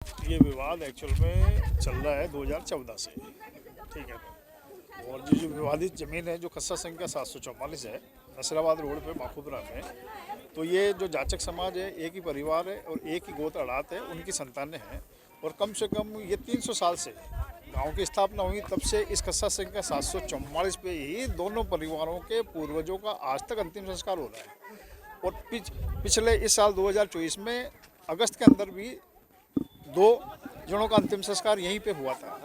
ये विवाद एक्चुअल में चल रहा है 2014 से, ठीक है। और जो विवादित ज़मीन है जो खस्सा संख्या 744 है नसीराबाद रोड पे माखूपुरा में, तो ये जो जाचक समाज है एक ही परिवार है और एक ही गोत्र अड़ात है, उनकी संतानें हैं। और कम से कम ये 300 साल से गांव की स्थापना हुई तब से इस खस्सा संख्या 744 पे ही दोनों परिवारों के पूर्वजों का आज तक अंतिम संस्कार हो रहा है। और पिछले इस साल 2024 में अगस्त के अंदर भी 2 जनों का अंतिम संस्कार यहीं पे हुआ था।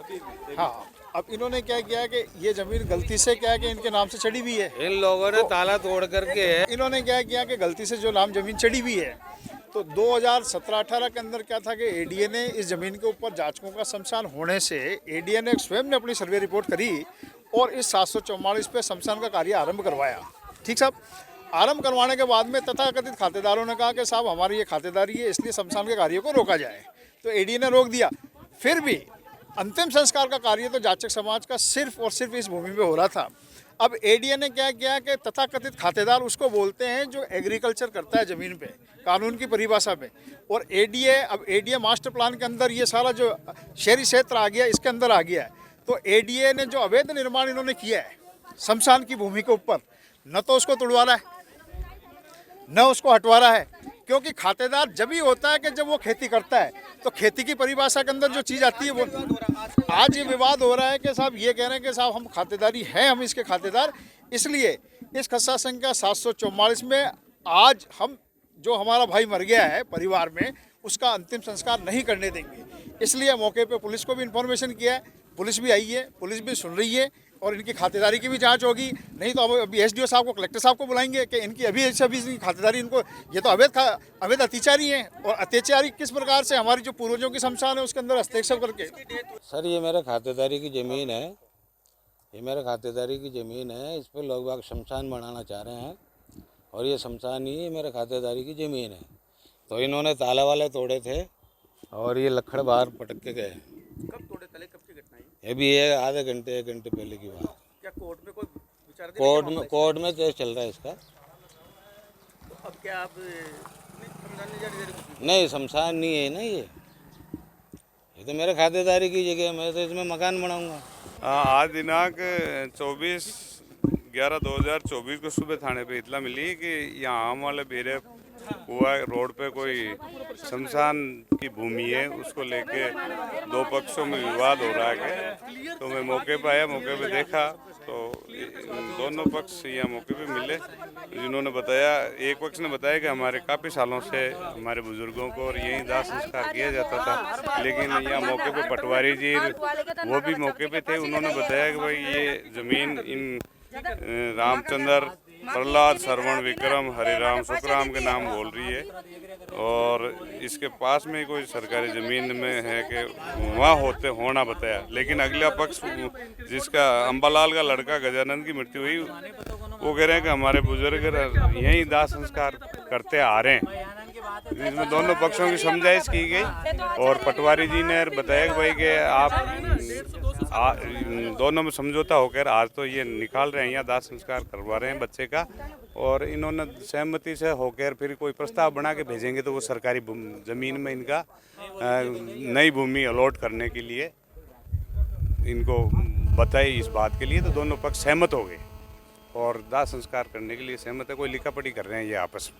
हाँ, अब इन्होंने क्या किया कि ये जमीन गलती से क्या है कि इनके नाम से चढ़ी हुई है। इन लोगों ने ताला तोड़ करके इन्होंने क्या किया कि गलती से जो नाम जमीन चढ़ी हुई है, तो 2017-18 के अंदर क्या था कि एडीए ने इस जमीन के ऊपर जांचकों का शमशान होने से एडीए ने स्वयं ने अपनी सर्वे रिपोर्ट करी और इस 744 पे शमशान का कार्य आरंभ करवाया। ठीक साहब, आरंभ करवाने के बाद में तथाकथित खातेदारों ने कहा कि साहब हमारी ये खातेदारी है, इसलिए शमशान के कार्य को रोका जाए, तो एडीए ने रोक दिया। फिर भी अंतिम संस्कार का कार्य तो जाचक समाज का सिर्फ और सिर्फ इस भूमि में हो रहा था। अब एडीए ने क्या किया कि तथाकथित खातेदार उसको बोलते हैं जो एग्रीकल्चर करता है ज़मीन पे, कानून की परिभाषा में। और एडीए मास्टर प्लान के अंदर ये सारा जो शहरी क्षेत्र आ गया, इसके अंदर आ गया है। तो एडीए ने जो अवैध निर्माण इन्होंने किया है शमशान की भूमि के ऊपर, न तो उसको तोड़वा रहा है न उसको हटवा रहा है, क्योंकि खातेदार जब ही होता है कि जब वो खेती करता है, तो खेती की परिभाषा के अंदर जो चीज़ आती है वो। आज ये विवाद हो रहा है कि साहब ये कह रहे हैं कि साहब हम खातेदारी हैं, हम इसके खातेदार, इसलिए इस खस्सा संख्या 744 में आज हम जो हमारा भाई मर गया है परिवार में, उसका अंतिम संस्कार नहीं करने देंगे। इसलिए मौके पे पुलिस को भी इन्फॉर्मेशन किया है, पुलिस भी आई है, पुलिस भी सुन रही है और इनकी खातेदारी की भी जांच होगी। नहीं तो अभी एसडीओ साहब को, कलेक्टर साहब को बुलाएंगे कि इनकी अभी इनकी खातेदारी, इनको ये तो अवैध अत्याचारी हैं। और अत्याचारी किस प्रकार से हमारी जो पूर्वजों की शमशान है उसके अंदर हस्तक्षेप करके। सर ये मेरे खातेदारी की ज़मीन है, ये मेरे खातेदारी की ज़मीन है, इस पर लोग बाग शमशान बनाना चाह रहे हैं और ये शमशान ही मेरे खातेदारी की ज़मीन है। तो इन्होंने ताला वाले तोड़े थे और ये लक्कड़ बाहर पटक के गए। कब तोड़े तले, कब की घटना है? ये भी है आधे घंटे 1 घंटे पहले की बात। क्या कोर्ट में कोई विचार कोर्ट में केस चल रहा है इसका। तो अब क्या आप समझाने जा रहे? नहीं, शमशान नहीं है ना, ये तो मेरे खातेदारी की जगह है, मैं तो इसमें मकान बनाऊंगा। आज दिनांक 24/11/2024 को सुबह थाने पे इतला मिली कि यहाँ आम वाले बेरे कुआ रोड पे कोई शमशान की भूमि है, उसको लेके 2 पक्षों में विवाद हो रहा है। तो मैं मौके पे आया, मौके पे देखा तो दोनों पक्ष यहाँ मौके पे मिले, जिन्होंने बताया, एक पक्ष ने बताया कि हमारे काफ़ी सालों से हमारे बुजुर्गों को और यहीं दाह संस्कार किया जाता था, लेकिन यहाँ मौके पे पटवारी जी वो भी मौके पे थे। उन्होंने बताया कि भाई ये ज़मीन इन रामचंद्र, प्रहलाद, श्रवण, विक्रम, हरिराम, सुखराम के नाम बोल रही है और इसके पास में कोई सरकारी ज़मीन में है कि वहाँ होना बताया। लेकिन अगला पक्ष जिसका अंबालाल का लड़का गजानंद की मृत्यु हुई, वो कह रहे हैं कि हमारे बुजुर्ग यहीं दाह संस्कार करते आ रहे हैं। इसमें दोनों पक्षों की समझाइश की गई और पटवारी जी ने बताया कि भाई कि आप दोनों में समझौता होकर आज तो ये निकाल रहे हैं, यहाँ दाह संस्कार करवा रहे हैं बच्चे का, और इन्होंने सहमति से होकर फिर कोई प्रस्ताव बना के भेजेंगे तो वो सरकारी ज़मीन में इनका नई भूमि अलॉट करने के लिए इनको बताई। इस बात के लिए तो दोनों पक्ष सहमत हो गए और दाह संस्कार करने के लिए सहमत है। कोई लिखा पढ़ी कर रहे हैं ये आपस में।